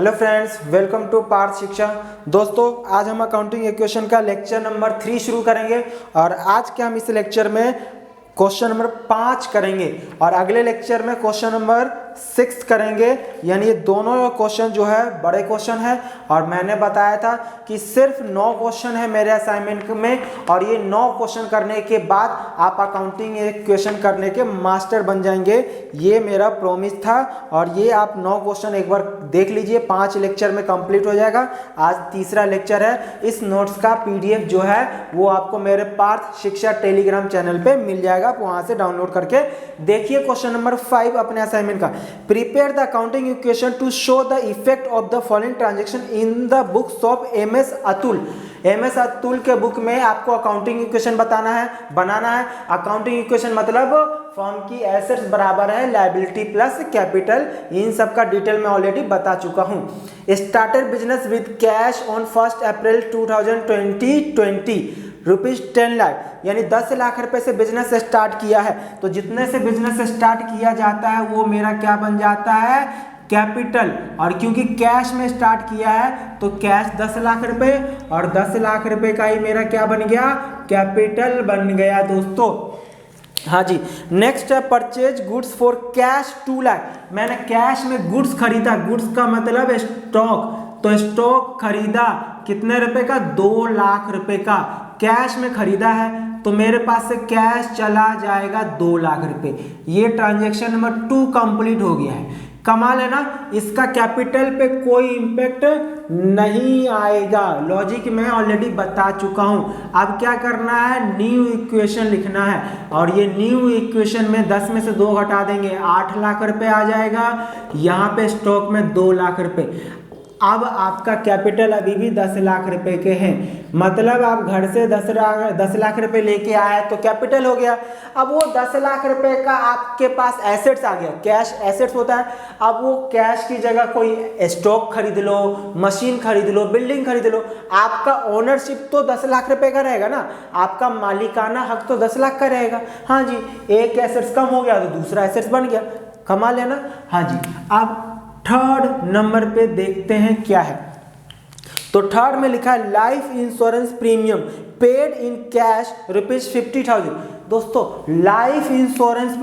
Hello friends, welcome to Parth Shiksha. दोस्तों, आज हम अकाउंटिंग इक्वेशन का लेक्चर नंबर 3 शुरू करेंगे और आज के हम इस लेक्चर में क्वेश्चन नंबर 5 करेंगे और अगले लेक्चर में क्वेश्चन नंबर 6 करेंगे। यानी ये दोनों क्वेश्चन जो है बड़े क्वेश्चन है और मैंने बताया था कि सिर्फ 9 क्वेश्चन है मेरे असाइनमेंट में और ये 9 क्वेश्चन करने के बाद आप अकाउंटिंग इक्वेशन करने के मास्टर बन जाएंगे। ये मेरा प्रॉमिस था और ये आप 9 क्वेश्चन एक बार देख लीजिए, 5 लेक्चर में कंप्लीट हो जाएगा। आज तीसरा लेक्चर है। इस नोट्स का PDF जो है वो आपको मेरे पार्थ शिक्षा टेलीग्राम चैनल पे मिल जाएगा, आप वहां से डाउनलोड करके देखिए। क्वेश्चन नंबर 5 अपने असाइनमेंट का, prepare the accounting equation two show the effect of the following transaction in the books of MS Atul. MS Atul के बुक में आपको अकाउंटिंग इक्वेशन बनाना है। अकाउंटिंग इक्वेशन मतलब फर्म की एसेट्स बराबर है लायबिलिटी प्लस कैपिटल। इन सब का डिटेल में ऑलरेडी बता चुका हूं। Started business with cash on 1 अप्रैल 2020 ₹10 लाख, यानी 10 लाख रुपए से बिजनेस स्टार्ट किया है। तो जितने से बिजनेस स्टार्ट किया जाता है वो मेरा क्या बन जाता है, कैपिटल। और क्योंकि कैश में स्टार्ट किया है तो कैश 10 लाख रुपए और 10 लाख रुपए का ही मेरा क्या बन गया, कैपिटल बन गया दोस्तों। हाँ जी, नेक्स्ट है purchase goods for cash 2 lakh. मैंने कैश में गुड्स खरीदा, गुड्स का मतलब स्टॉक, तो स्टॉक खरीदा कितने रुपए का, 2 लाख रुपए का कैश में खरीदा है। तो मेरे पास से कैश चला जाएगा 2 लाख रुपए। ये ट्रांजैक्शन नंबर 2 कंप्लीट हो गया है। कमाल है ना, इसका कैपिटल पे कोई इंपैक्ट नहीं आएगा। लॉजिक मैं ऑलरेडी बता चुका हूं। अब क्या करना है, न्यू इक्वेशन लिखना है और ये न्यू इक्वेशन में 10 में से 2 घटा देंगे, 8 लाख रुपए आ जाएगा। यहाँ पे स्टॉक में 2 लाख रुपए। अब आपका कैपिटल अभी भी 10 लाख रुपए के हैं, मतलब आप घर से 10 लाख रुपए लेके आए तो कैपिटल हो गया। अब वो 10 लाख रुपए का आपके पास एसेट्स आ गया, कैश एसेट्स होता है। अब वो कैश की जगह कोई स्टॉक खरीद लो, मशीन खरीद लो, बिल्डिंग खरीद लो। आपका ओनरशिप तो 10 लाख रुपए का रहेगा ना, आपका मालिकाना हक तो 10 लाख का रहेगा। हाँ जी, एक एसेट्स कम हो गया तो दूसरा एसेट्स बन गया। कमाल है ना। हाँ जी, अब थर्ड नंबर पे देखते हैं क्या है। तो थर्ड में लिखा है life insurance premium paid in cash ₹50,000। दोस्तों, लाइफ इंश्योरेंस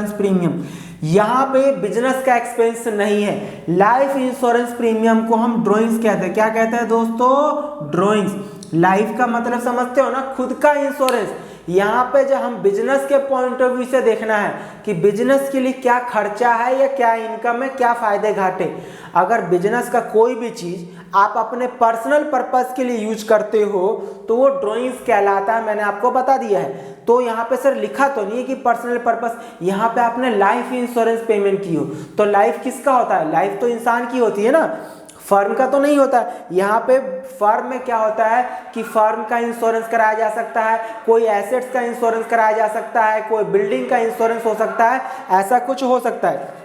प्रीमियम यहाँ पे बिजनेस का एक्सपेंस नहीं है। लाइफ इंश्योरेंस प्रीमियम को हम ड्रॉइंग्स कहते हैं। क्या कहते हैं दोस्तों, ड्रॉइंग्स। लाइफ का मतलब समझते हो ना, खुद का इंश्योरेंस। यहाँ पे जो हम बिजनेस के पॉइंट ऑफ व्यू से देखना है कि बिजनेस के लिए क्या खर्चा है या क्या इनकम है, क्या फायदे घाटे। अगर बिजनेस का कोई भी चीज आप अपने पर्सनल पर्पस के लिए यूज करते हो तो वो ड्राइंग्स कहलाता है, मैंने आपको बता दिया है। तो यहाँ पे सर लिखा तो नहीं है कि पर्सनल पर्पस, यहाँ पे आपने लाइफ इंश्योरेंस पेमेंट की हो। तो लाइफ किसका होता है, लाइफ तो इंसान की होती है ना, फर्म का तो नहीं होता। यहाँ पे फर्म में क्या होता है कि फर्म का इंश्योरेंस कराया जा सकता है, कोई एसेट्स का इंश्योरेंस कराया जा सकता है, कोई बिल्डिंग का इंश्योरेंस हो सकता है, ऐसा कुछ हो सकता है।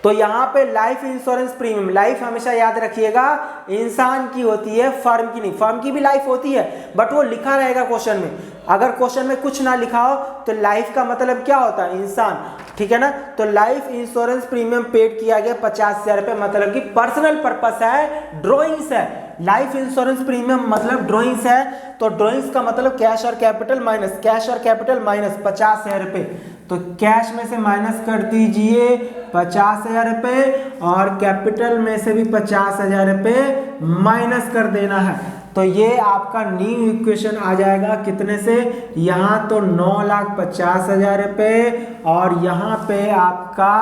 तो यहाँ पे लाइफ इंश्योरेंस प्रीमियम, लाइफ हमेशा याद रखिएगा इंसान की होती है, फर्म की नहीं। फर्म की भी लाइफ होती है बट वो लिखा रहेगा क्वेश्चन में। अगर क्वेश्चन में कुछ ना लिखा हो तो लाइफ का मतलब क्या होता है, इंसान। ठीक है ना। तो लाइफ इंश्योरेंस प्रीमियम पेड किया गया 50,000 रुपए, मतलब कि पर्सनल पर्पस है, ड्रॉइंग्स है। लाइफ इंश्योरेंस प्रीमियम मतलब ड्रॉइंग्स है, तो ड्रॉइंग्स का मतलब कैश और कैपिटल माइनस, कैश और कैपिटल माइनस 50,000 रुपए। तो कैश में से माइनस कर दीजिए 50,000 रुपए और कैपिटल में से भी 50,000 रुपए माइनस कर देना है। तो ये आपका न्यू इक्वेशन आ जाएगा कितने से, यहाँ तो 9,50,000 रुपए और यहाँ पे आपका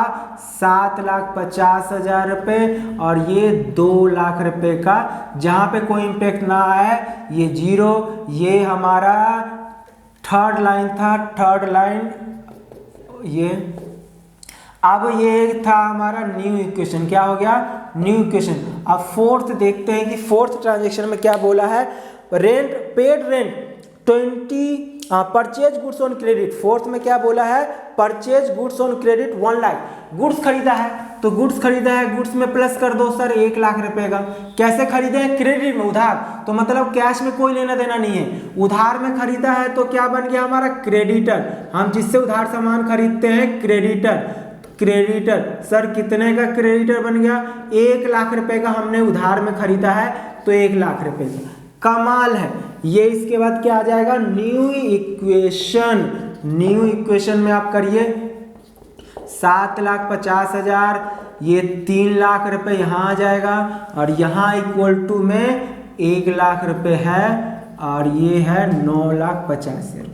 7,50,000 रुपए और ये 2 लाख रुपए का, जहाँ पे कोई इम्पेक्ट ना आए, ये 0। ये हमारा थर्ड लाइन था, थर्ड लाइन ये। अब ये था हमारा न्यू इक्वेशन, क्या हो गया, न्यू इक्वेशन। अब फोर्थ देखते हैं कि फोर्थ ट्रांजैक्शन में क्या बोला है। Rent, paid rent 20 purchase goods on credit. Fourth में क्या बोला है, purchase goods on credit 1 lakh. Goods खरीदा है तो गुड्स खरीदा है, गुड्स में प्लस कर दो सर 1 लाख रुपए का। कैसे खरीदे हैं, क्रेडिट में, उधार। तो मतलब कैश में कोई लेना देना नहीं है, उधार में खरीदा है तो क्या बन गया हमारा, क्रेडिटर। हम जिससे उधार सामान खरीदते हैं क्रेडिटर। क्रेडिटर। सर कितने का क्रेडिटर बन गया? 1 लाख रुपए का हमने उधार में खरीदा है तो 1 लाख रुपए का। कमाल है। ये इसके बाद क्या आ जाएगा? New equation. न्यू इक्वेशन में आप करिए 7,50,000, ये 3 लाख रुपए यहाँ आ जाएगा और यहाँ इक्वल टू में 1 लाख रुपए है और ये है 9,50,000।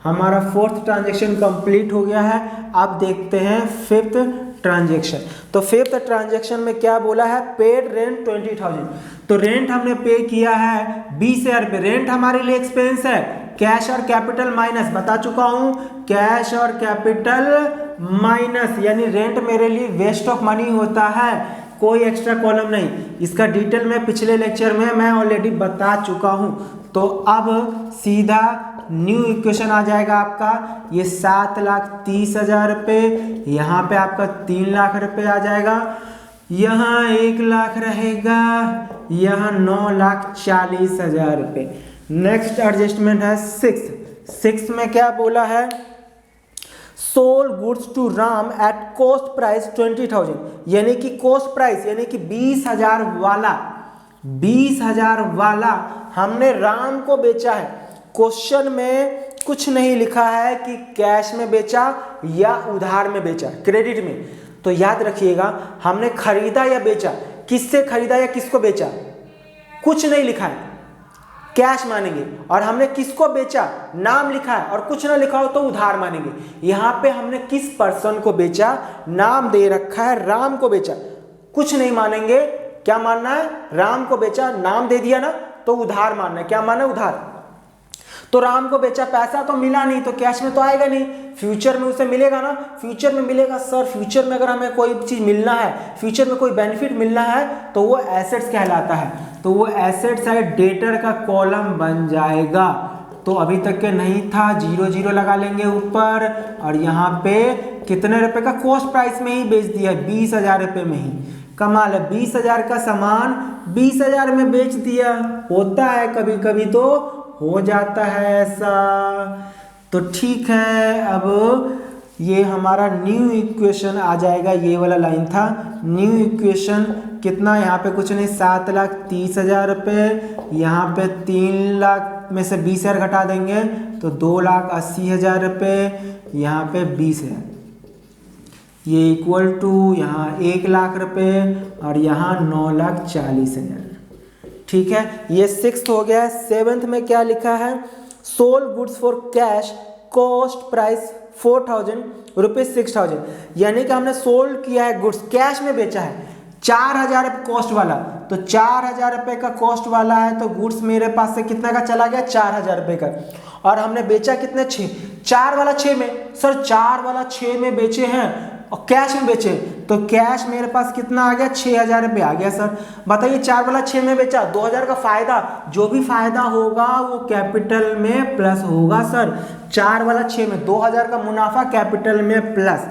हमारा 4th ट्रांजेक्शन कंप्लीट हो गया है। अब देखते हैं 5th ट्रांजेक्शन। तो 5th ट्रांजेक्शन में क्या बोला है? Paid rent 20,000। तो रेंट हमने पे किया है 20,000 रुपये। रेंट हमारे लिए एक्सपेंस है। कैश और कैपिटल माइनस, बता चुका हूं, कैश और कैपिटल माइनस, यानी रेंट मेरे लिए वेस्ट ऑफ मनी होता है, कोई एक्स्ट्रा कॉलम नहीं। इसका डिटेल में पिछले लेक्चर में मैं ऑलरेडी बता चुका हूं। तो अब सीधा न्यू इक्वेशन आ जाएगा आपका, ये 7,30,000 रुपये, यहाँ पे आपका 3 लाख रुपये आ जाएगा, यहाँ 1 लाख रहेगा, यहाँ 9,40,000 रुपये। नेक्स्ट एडजस्टमेंट है 6 में क्या बोला है? Sold goods to Ram at cost price 20,000, यानी कि कॉस्ट प्राइस यानी कि 20,000 वाला हमने राम को बेचा है। क्वेश्चन में कुछ नहीं लिखा है कि कैश में बेचा या उधार में बेचा, क्रेडिट में। तो याद रखिएगा, हमने खरीदा या बेचा, किससे खरीदा या किसको बेचा, कुछ नहीं लिखा है, कैश मानेंगे। और हमने किसको बेचा, नाम लिखा है, और कुछ ना लिखा हो तो उधार मानेंगे। यहाँ पे हमने किस पर्सन को बेचा, नाम दे रखा है, राम को बेचा, कुछ नहीं मानेंगे। क्या मानना है? राम को बेचा, नाम दे दिया ना, तो उधार मानना है। क्या माना? उधार। तो राम को बेचा, पैसा तो मिला नहीं, तो कैश में तो आएगा नहीं, फ्यूचर में उसे मिलेगा ना। फ्यूचर में मिलेगा सर, फ्यूचर में अगर हमें कोई चीज मिलना है, फ्यूचर में कोई बेनिफिट मिलना है, तो वो एसेट्स कहलाता है। तो वो एसेट्स है, डेटर का कॉलम बन जाएगा। तो अभी तक के नहीं था, 0 लगा लेंगे ऊपर, और यहाँ पे कितने रुपए का? कॉस्ट प्राइस में ही बेच दिया, 20,000 रुपये में ही। कमाल है, 20,000 का सामान 20,000 में बेच दिया। होता है कभी कभी, तो हो जाता है ऐसा। तो ठीक है, अब ये हमारा न्यू इक्वेशन आ जाएगा। ये वाला लाइन था न्यू इक्वेशन। कितना? यहाँ पे कुछ नहीं, 7,30,000 रुपये, यहाँ पे 3 लाख में से 20,000 घटा देंगे तो 2,80,000 रुपये, यहाँ पे 20,000, ये इक्वल टू यहाँ 1 लाख रुपये और यहाँ 9,40,000। ठीक है, ये 6th हो गया। 7th में क्या लिखा है? Sold goods for cash, cost price 4,000, रुपये 6,000, यानी कि हमने सोल्ड किया है गुड्स, कैश में बेचा है। 4,000 कॉस्ट वाला, तो 4,000 रुपये का कॉस्ट वाला है, तो गुड्स मेरे पास से कितना का चला गया? 4,000 रुपये का। और हमने बेचा कितने? 6। 4 वाला 6 में, सर 4 वाला 6 में बेचे हैं और कैश में बेचे, तो कैश मेरे पास कितना आ गया? 6,000 रुपये आ गया। सर बताइए, 4 वाला 6 में बेचा, 2,000 का फायदा, जो भी फायदा होगा वो कैपिटल में प्लस होगा। सर 4 वाला 6 में 2,000 का मुनाफा, कैपिटल में प्लस।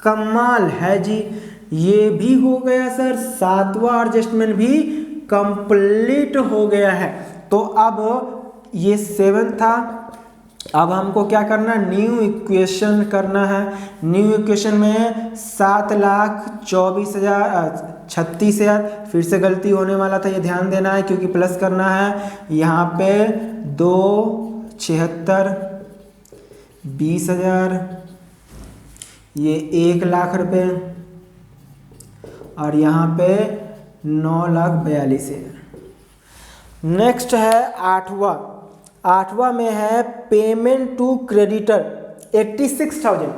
कमाल है जी, ये भी हो गया सर। 7वां एडजस्टमेंट भी कंप्लीट हो गया है। तो अब ये 7 था। अब हमको क्या करना है? न्यू इक्वेशन करना है। न्यू इक्वेशन में 7,24,000 फिर से गलती होने वाला था, ये ध्यान देना है क्योंकि प्लस करना है। यहाँ पे 2,76,000, 20,000, ये 1 लाख रुपये, और यहाँ पे 9,42,000। नेक्स्ट है 8वां में है पेमेंट टू क्रेडिटर 86,000।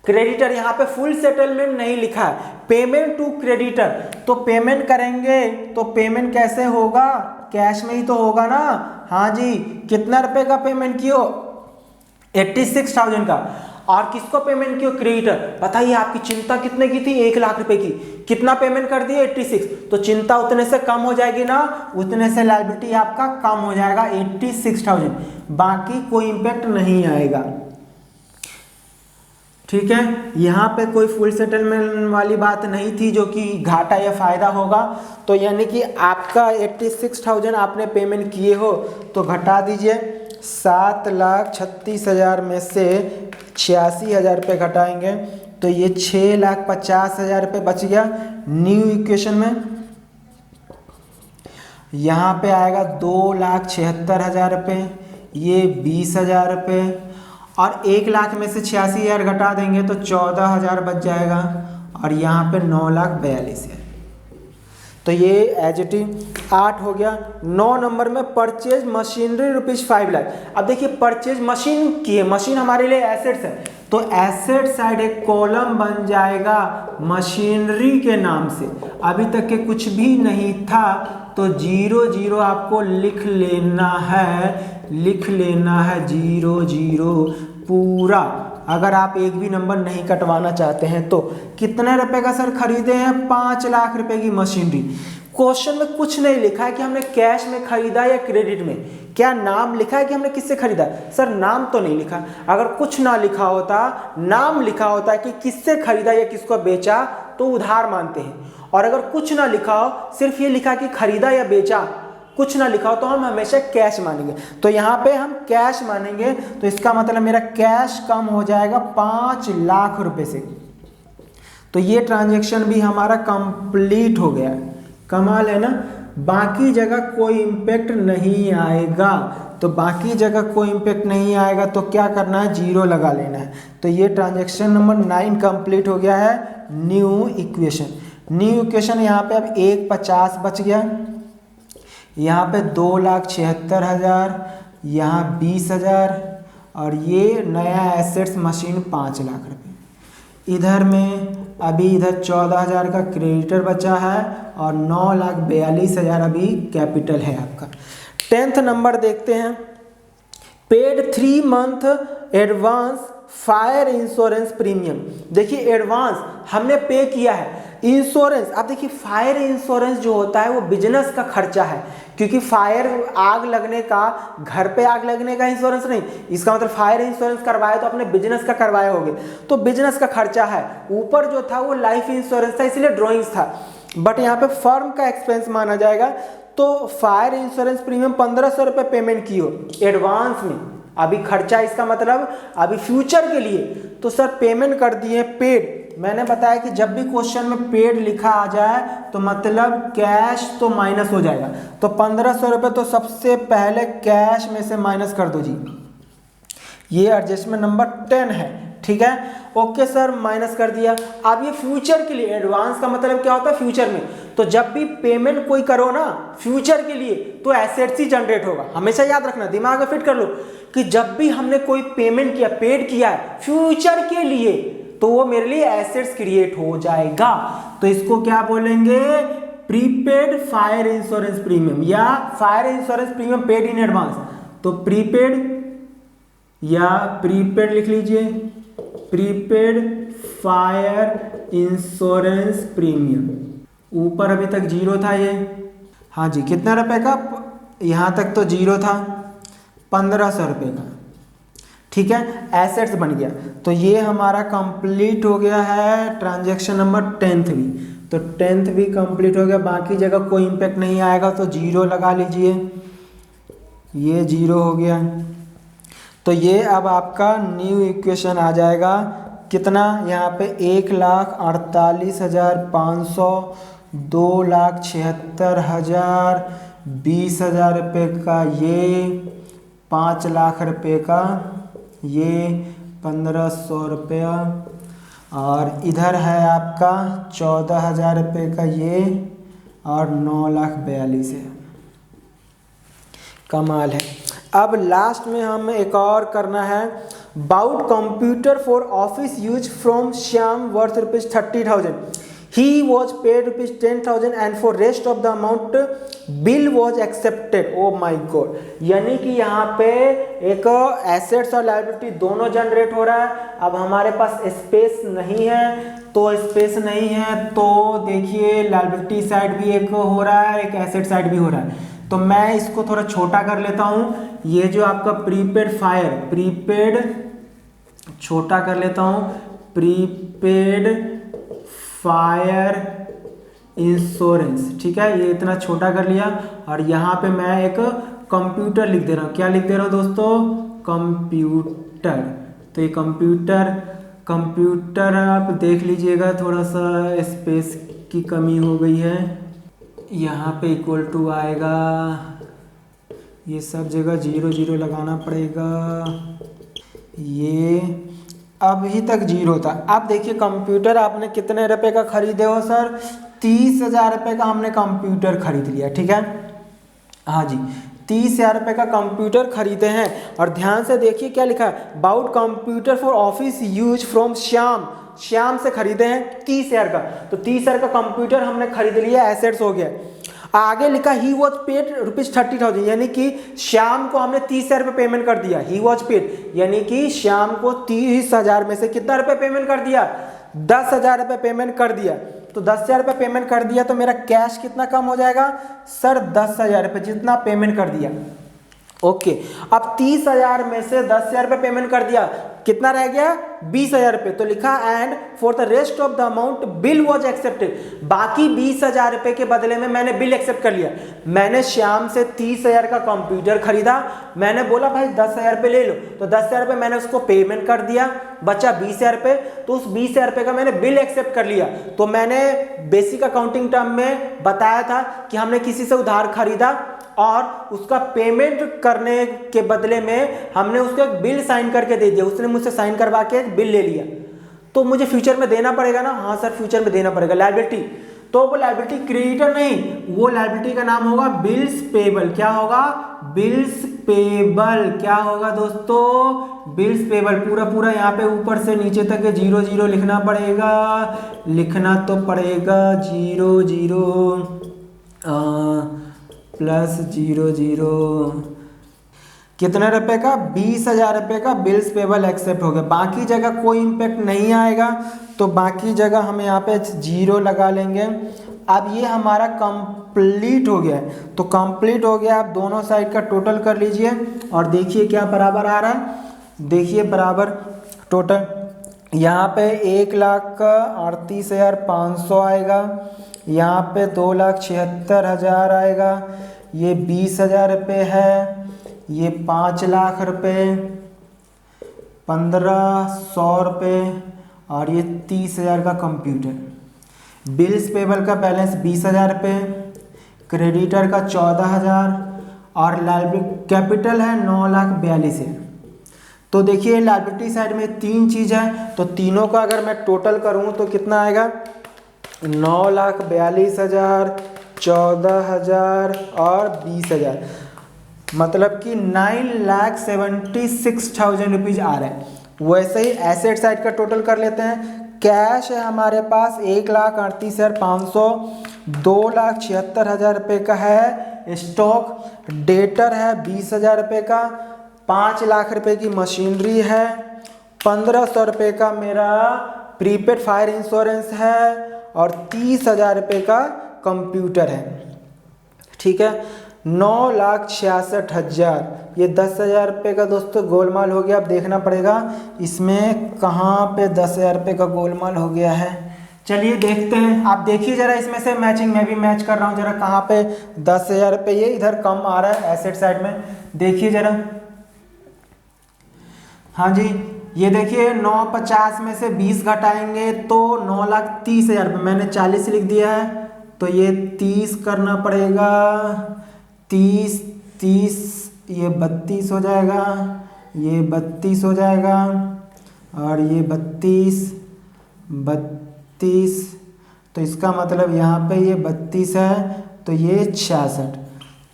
क्रेडिटर यहाँ पे फुल सेटलमेंट नहीं लिखा है, पेमेंट टू क्रेडिटर। तो पेमेंट करेंगे तो पेमेंट कैसे होगा? कैश में ही तो होगा ना। हाँ जी, कितना रुपए का पेमेंट कियो? 86,000 का। और किसको पेमेंट किया? क्रेडिटर। बताइए आपकी चिंता कितने की थी? 1 लाख रुपए की। कितना पेमेंट कर दिए? 86। तो चिंता उतने से कम हो जाएगी ना, उतने से लायबिलिटी आपका कम हो जाएगा, 86,000। बाकी कोई इंपैक्ट नहीं आएगा। ठीक है, यहाँ पे कोई फुल सेटलमेंट वाली बात नहीं थी जो कि घाटा या फायदा होगा। तो यानी कि आपका 86,000 आपने पेमेंट किए हो तो घटा दीजिए। 7,36,000 में से 86,000 रुपये घटाएंगे तो ये 6,50,000 रुपये बच गया न्यू इक्वेशन में। यहाँ पे आएगा 2,76,000 रुपये, ये 20,000 रुपये, और 1,00,000 में से 86,000 घटा देंगे तो 14,000 बच जाएगा, और यहाँ पे 9,42,000। तो ये एज इट इज 8 हो गया। 9 नंबर में परचेज मशीनरी ₹5 लाख। अब देखिए परचेज मशीन की है, मशीन हमारे लिए एसेट्स है, तो एसेट साइड एक कॉलम बन जाएगा मशीनरी के नाम से। अभी तक के कुछ भी नहीं था तो 0 आपको लिख लेना है 0 पूरा। अगर आप एक भी नंबर नहीं कटवाना चाहते हैं तो कितने रुपए का सर खरीदे हैं? 5 लाख रुपए की मशीनरी। क्वेश्चन में कुछ नहीं लिखा है कि हमने कैश में खरीदा या क्रेडिट में। क्या नाम लिखा है कि हमने किससे खरीदा? सर नाम तो नहीं लिखा। अगर कुछ ना लिखा होता, नाम लिखा होता कि किससे खरीदा या किसको बेचा, तो उधार मानते हैं। और अगर कुछ ना लिखा हो, सिर्फ ये लिखा कि खरीदा या बेचा, कुछ ना लिखा हो, तो हम हमेशा कैश मानेंगे। तो यहाँ पे हम कैश मानेंगे, तो इसका मतलब मेरा कैश कम हो जाएगा 5 लाख रुपए से। तो ये ट्रांजैक्शन भी हमारा कंप्लीट हो गया। कमाल है ना। बाकी जगह कोई इम्पैक्ट नहीं आएगा, तो बाकी जगह कोई इम्पैक्ट नहीं आएगा तो क्या करना है? 0 लगा लेना है। तो ये ट्रांजैक्शन नंबर 9 कंप्लीट हो गया है। न्यू इक्वेशन यहाँ पे अब 1,50,000 बच गया, यहाँ पे 2,76,000, यहाँ 20,000, और ये नया एसेट्स मशीन 5 लाख रुपए। इधर में अभी इधर 14,000 का क्रेडिटर बचा है और 9,42,000 अभी कैपिटल है आपका। 10th नंबर देखते हैं। Paid 3 month advance fire insurance premium. देखिए एडवांस हमने पे किया है। इंश्योरेंस, अब देखिए फायर इंश्योरेंस जो होता है वो बिजनेस का खर्चा है, क्योंकि फायर आग लगने का, घर पे आग लगने का इंश्योरेंस नहीं। इसका मतलब फायर इंश्योरेंस करवाए तो अपने बिजनेस का करवाए होंगे, तो बिजनेस का खर्चा है। ऊपर जो था वो लाइफ इंश्योरेंस था, इसलिए ड्रॉइंग्स था, बट यहाँ पे फर्म का एक्सपेंस माना जाएगा। तो फायर इंश्योरेंस प्रीमियम 1,500 रुपये पेमेंट की हो एडवांस में। अभी खर्चा, इसका मतलब अभी फ्यूचर के लिए, तो सर पेमेंट कर दिए पेड। मैंने बताया कि जब भी क्वेश्चन में पेड लिखा आ जाए तो मतलब कैश तो माइनस हो जाएगा। तो 1,500 रुपये तो सबसे पहले कैश में से माइनस कर दो जी। ये एडजस्टमेंट नंबर 10 है, ठीक है। ओके सर, माइनस कर दिया। अब ये फ्यूचर के लिए, एडवांस का मतलब क्या होता है? फ्यूचर में। तो जब भी पेमेंट कोई करो ना फ्यूचर के लिए, तो एसेट्स ही जनरेट होगा। हमेशा याद रखना, दिमाग में फिट कर लो कि जब भी हमने कोई पेमेंट किया, पेड किया है फ्यूचर के लिए, तो वो मेरे लिए एसेट्स क्रिएट हो जाएगा। तो इसको क्या बोलेंगे? प्रीपेड फायर इंश्योरेंस प्रीमियम, या fire insurance premium paid in advance. तो प्रीपेड या प्रीपेड लिख लीजिए, प्रीपेड फायर इंश्योरेंस प्रीमियम। ऊपर अभी तक 0 था ये, हाँ जी, कितना रुपए का? यहाँ तक तो 0 था, 1,500 रुपये का, ठीक है। एसेट्स बन गया। तो ये हमारा कंप्लीट हो गया है ट्रांजैक्शन नंबर 10th भी। तो 10th भी कंप्लीट हो गया। बाकी जगह कोई इम्पैक्ट नहीं आएगा तो 0 लगा लीजिए, ये 0 हो गया। तो ये अब आपका न्यू इक्वेशन आ जाएगा। कितना? यहाँ पे 1,48,500, 2,76,000, 20,000 रुपये का ये, 5 लाख रुपये का ये, 1,500 रुपया, और इधर है आपका 14,000 रुपये का ये, और 9,42,000। कमाल है। अब लास्ट में हम एक और करना है। Bought computer for office use from Shyam worth ₹30,000। He was paid ₹10,000 and for rest of the amount bill was accepted। Oh my God! यानी कि यहाँ पे एक एसेट्स और लायबिलिटी दोनों जनरेट हो रहा है। अब हमारे पास स्पेस नहीं है, तो देखिए लायबिलिटी साइड भी एक हो रहा है, एक एसेट साइड भी हो रहा है। तो मैं इसको थोड़ा छोटा कर लेता हूँ। ये जो आपका प्रीपेड फायर, प्रीपेड छोटा कर लेता हूँ, प्रीपेड फायर इंश्योरेंस, ठीक है। ये इतना छोटा कर लिया, और यहाँ पे मैं एक कंप्यूटर लिख दे रहा हूँ। क्या लिख दे रहा हूँ दोस्तों? कंप्यूटर। तो ये कंप्यूटर कंप्यूटर आप देख लीजिएगा, थोड़ा सा स्पेस की कमी हो गई है। यहाँ पे इक्वल टू आएगा, ये सब जगह 0 0 लगाना पड़ेगा। ये अभी तक 0 था। अब देखिए कंप्यूटर आपने कितने रुपए का खरीदे हो सर? 30,000 रुपये का हमने कंप्यूटर खरीद लिया, ठीक है। हाँ जी, 30,000 रुपये का कंप्यूटर खरीदे हैं। और ध्यान से देखिए क्या लिखा है, about computer for office use from Shyam. Shyam से खरीदे हैं 30,000 का, तो 30,000 का कंप्यूटर हमने खरीद लिया, एसेट्स हो गया। आगे लिखा ही वॉज पेड ₹30,000, यानी कि श्याम को हमने 30,000 रुपये पेमेंट कर दिया। ही वॉज पेड यानी कि श्याम को 30,000 में से कितना रुपये पेमेंट कर दिया? 10,000 रुपये पेमेंट कर दिया। तो 10,000 रुपये पेमेंट कर दिया तो मेरा कैश कितना कम हो जाएगा सर? 10,000 रुपये, जितना पेमेंट कर दिया। ओके, अब 30,000 में से 10,000 रुपये पेमेंट कर दिया, कितना रह गया? 20,000 रुपये। तो लिखा and for the rest of the amount bill was accepted. बाकी 20,000 रुपये के बदले में मैंने बिल एक्सेप्ट कर लिया। मैंने श्याम से 30,000 का कंप्यूटर खरीदा, मैंने बोला भाई 10,000 रुपये ले लो, तो 10,000 रुपये मैंने उसको पेमेंट कर दिया, बचा 20,000 रुपये। तो उस 20,000 रुपये का मैंने बिल एक्सेप्ट कर लिया। तो मैंने बेसिक अकाउंटिंग टर्म में बताया था कि हमने किसी से उधार खरीदा और उसका पेमेंट करने के बदले में हमने उसको एक बिल साइन करके दे दिया, उसने मुझसे साइन करवा के एक बिल ले लिया, तो मुझे फ्यूचर में देना पड़ेगा ना? हाँ सर, फ्यूचर में देना पड़ेगा। लायबिलिटी, तो वो लायबिलिटी क्रेडिटर नहीं, वो लायबिलिटी का नाम होगा बिल्स पेबल। क्या होगा? Bills payable. क्या होगा दोस्तों? Bills payable. पूरा पूरा यहाँ पे ऊपर से नीचे तक 0 0 लिखना पड़ेगा, लिखना तो पड़ेगा 0 0 प्लस 0 0। कितने रुपए का? 20,000 रुपये का बिल्स पेबल एक्सेप्ट हो गया। बाकी जगह कोई इम्पेक्ट नहीं आएगा, तो बाकी जगह हम यहाँ पे 0 लगा लेंगे। अब ये हमारा कंप्लीट हो गया है, तो कंप्लीट हो गया। आप दोनों साइड का टोटल कर लीजिए और देखिए क्या बराबर आ रहा है। देखिए बराबर टोटल यहाँ पे 1,38,500 आएगा, यहाँ पे 2,76,000 आएगा, ये 20,000 रुपये है, ये 5 लाख रुपये, 1,500 रुपये और ये 30,000 का कंप्यूटर। बिल्स पेबल का बैलेंस 20,000 रुपये, क्रेडिटर का 14,000 और लायबिलिटी कैपिटल है 9,42,000 है। तो देखिए लायबिलिटी साइड में 3 चीज़ है, तो तीनों का अगर मैं टोटल करूँ तो कितना आएगा? 9,42,000, 14,000 और 20,000, मतलब कि 9,76,000 रुपीज़ आ रहे हैं। वैसे ही एसेट साइड का टोटल कर लेते हैं। कैश है हमारे पास 1,38,500, 2,76,000 रुपये का है स्टॉक, डेटर है 20,000 रुपये का, 5 लाख रुपए की मशीनरी है, 1,500 रुपये का मेरा प्रीपेड फायर इंश्योरेंस है और 30,000 रुपये का कंप्यूटर है। ठीक है, 9,66,000, ये 10,000 रुपये का दोस्तों गोलमाल हो गया। अब देखना पड़ेगा इसमें कहाँ पे 10,000 रुपये का गोलमाल हो गया है। चलिए देखते हैं, आप देखिए जरा इसमें से मैचिंग, मैं भी मैच कर रहा हूँ जरा कहाँ पे 10,000 रुपये ये इधर कम आ रहा है एसेट साइड में, देखिए जरा। हाँ जी, ये देखिए 950 में से 20 घटाएंगे तो 9,30,000 रुपये, मैंने 40 लिख दिया है तो ये 30 करना पड़ेगा, 30 ये 32 हो जाएगा, ये 32 हो जाएगा और ये 32, तो इसका मतलब यहाँ पे ये 32 है तो ये 66।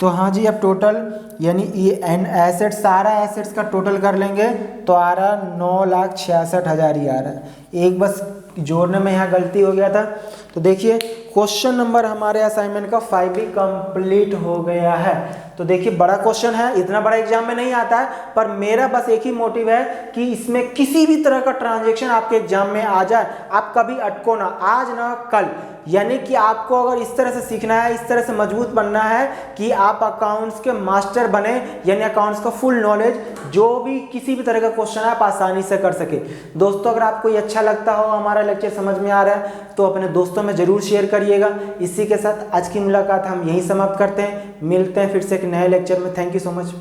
तो हाँ जी, अब टोटल यानी ये एन एसेट सारा एसेट्स का टोटल कर लेंगे तो आ रहा 9,66,000 ही आ रहा है। एक बस जोड़ने में यहाँ गलती हो गया था। तो देखिए क्वेश्चन नंबर हमारे असाइनमेंट का 5 भी कंप्लीट हो गया है। तो देखिए बड़ा क्वेश्चन है, इतना बड़ा एग्जाम में नहीं आता है, पर मेरा बस एक ही मोटिव है कि इसमें किसी भी तरह का ट्रांजैक्शन आपके एग्जाम में आ जाए, आप कभी अटको ना, आज ना कल। यानी कि आपको अगर इस तरह से सीखना है, इस तरह से मजबूत बनना है कि आप अकाउंट्स के मास्टर बने, यानी अकाउंट्स का फुल नॉलेज, जो भी किसी भी तरह का क्वेश्चन है आप आसानी से कर सके। दोस्तों अगर आपको ये अच्छा लगता हो, हमारा लेक्चर समझ में आ रहा है, तो अपने दोस्तों में ज़रूर शेयर करिएगा। इसी के साथ आज की मुलाकात हम यहीं समाप्त करते हैं, मिलते हैं फिर से एक नए लेक्चर में। Thank you so much.